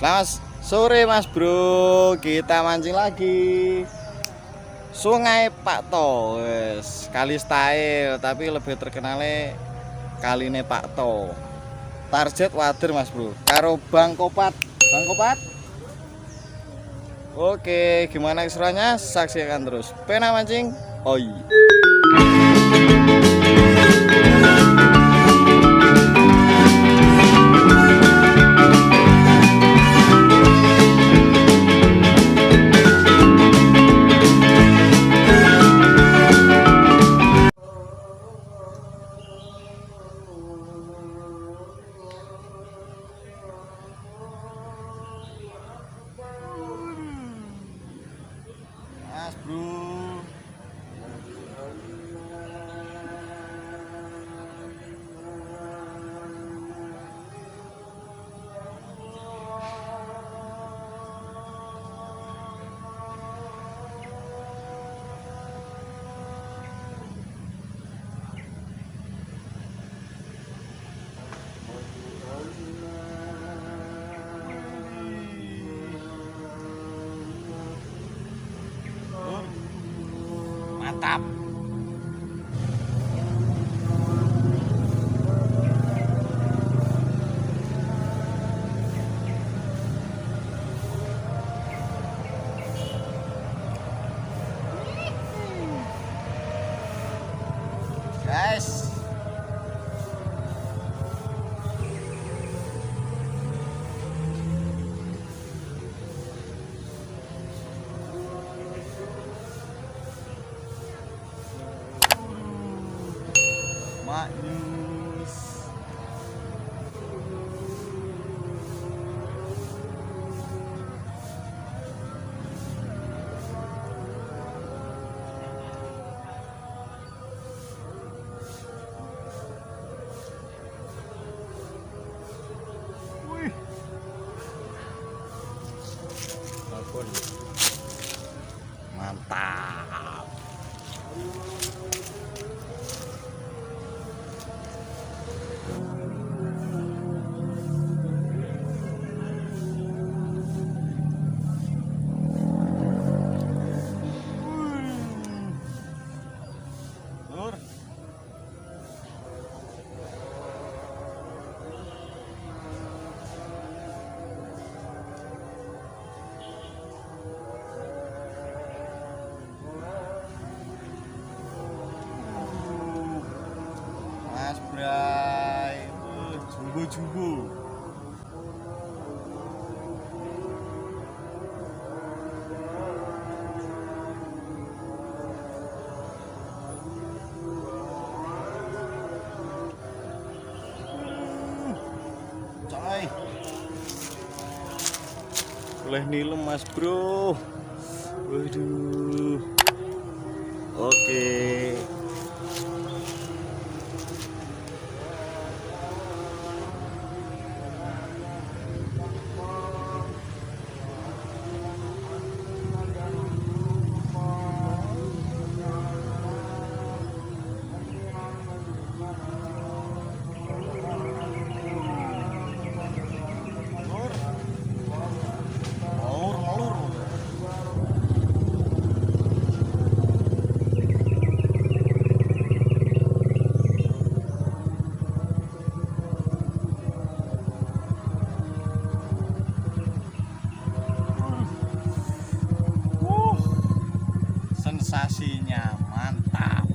Selamat sore Mas Bro, kita mancing lagi Sungai Pak To. Kali style tapi lebih terkenalnya kaline Pak To. Target wader Mas Bro, karo Bang Kopat. Bang Kopat. Oke, gimana keseruannya? Saksikan terus. Pena mancing. Oi. Mas Bro, mantap. Guys, maknyus. Wih, ampun, mantap. Lur. Mas Bray, jumbo-jumbo. Coy, boleh nilem Mas Bro. Waduh. Oke. Sensasinya mantap.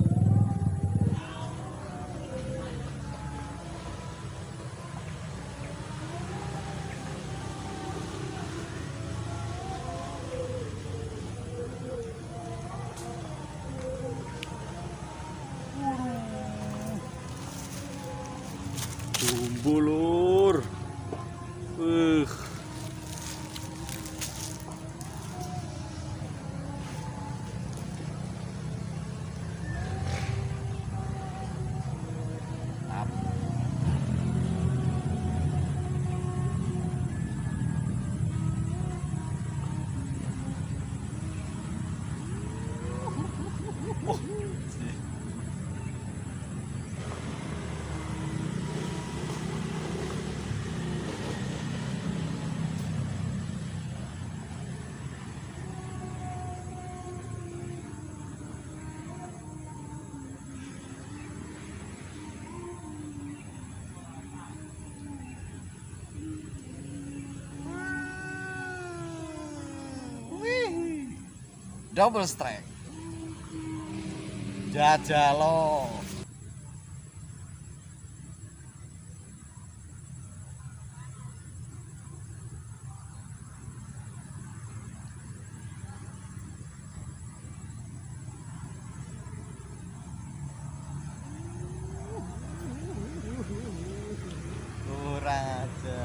Jumbo lur. double strike. Jajalo. Kurang aja.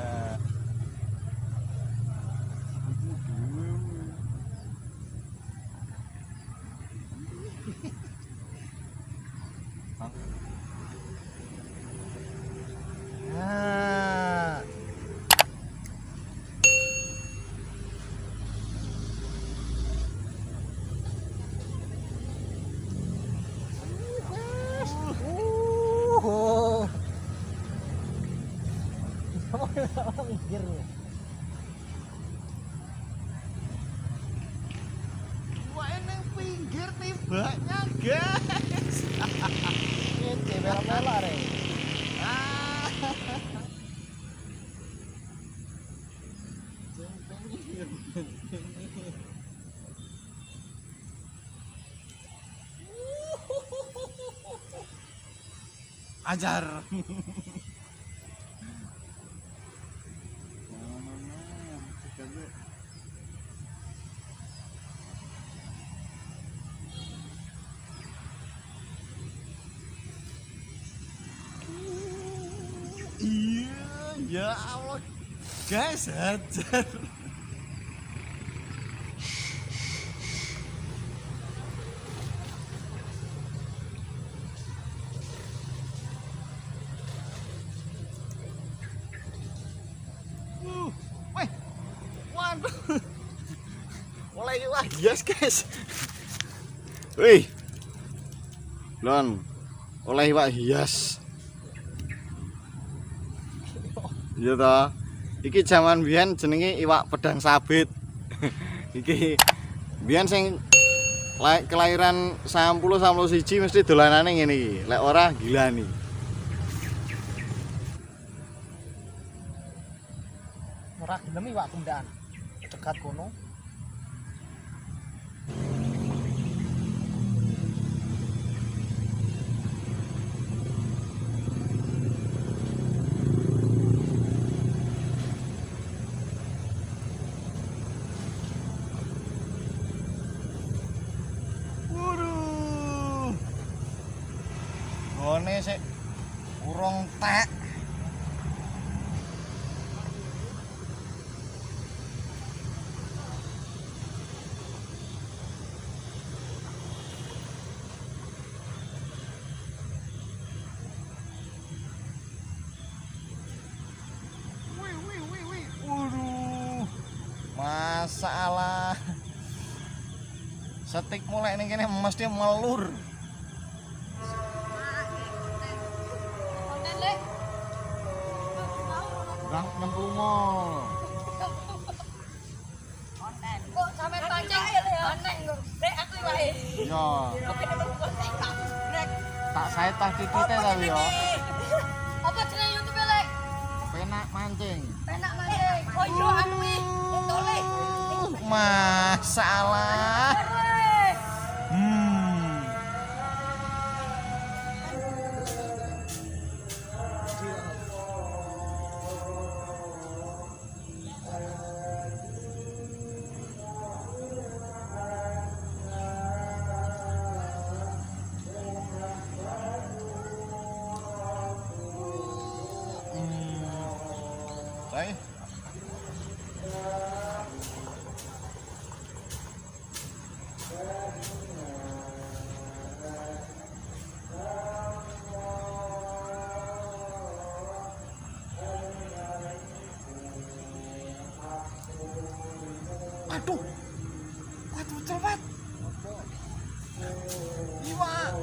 Nah. Wah, neng pinggir tibanya, guys. Ini merah-merah, Re. Ajar. Iya, ya Allah, guys, hajar. Weh, waduh, mulai wah hias guys. Wih, Lon, oleh iwak hias. Iya toh. Iki zaman biyen jenenge iwak pedang sabit. Iki biyen sing kelahiran 90-91 mesti dolanane ngene iki. Lek ora gila nih. Ora gelem iwak kendaan. Dekat kono. Gone sik urung tek. Waduh. Masalah. Setik mulai ning kene mesti melur. Bang nyemplungo. Kok sampe pancing aneh lho. Rek aku wae. Iya. Tak saya tak titite tapi yo. Apa jeneng YouTube lek? Penak mancing. Penak mancing. Oh iya anu iki. Tole. Masalah. Baik. Waduh. Waduh cepat. Iwak.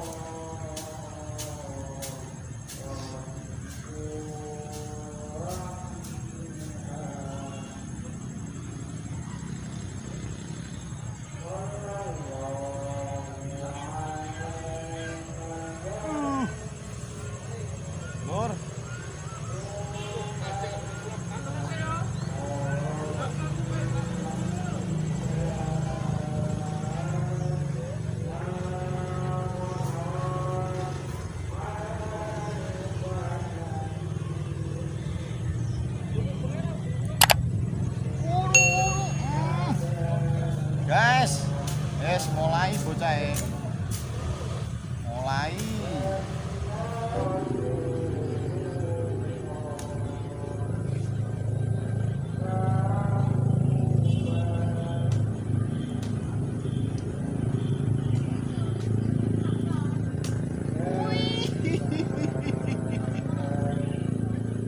Lur. bocah. Mulai.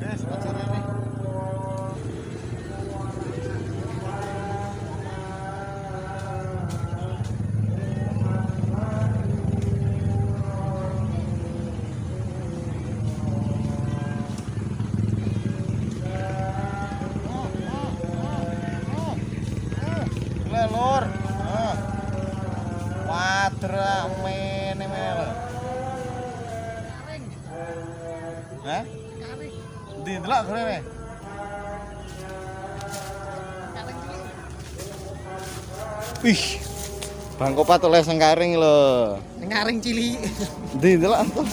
Yes, pacarnya nih. Lur. Wadra mene mel. Karing. Hah? Karing. Ndi ndelok grene? Karing cilik. Wih. Bang Kopat oleh sengkaring lho. Karing cilik. Ndi ndelok to?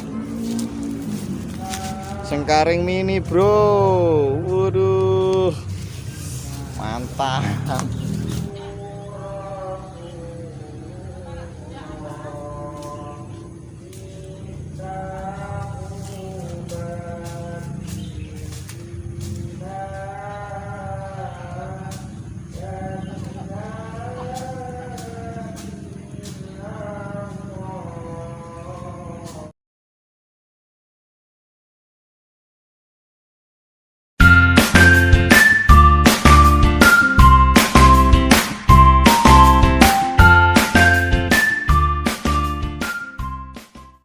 Sengkaring mini, Bro. Waduh. Mantap.